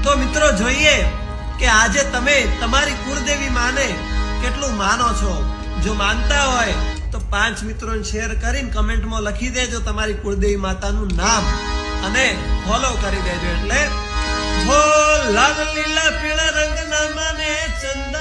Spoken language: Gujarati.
તો મિત્રો જોઈએ કે આજે તમે તમારી કુળદેવી માને કેટલું માનો છો. જો માનતા હોય તો 5 મિત્રોને શેર કરીને કમેન્ટમાં લખી દેજો તમારી કુળદેવી માતાનું નામ અને ફોલો કરી દેજો. એટલે હો લાલ લીલા પીળા રંગના માને ચંદ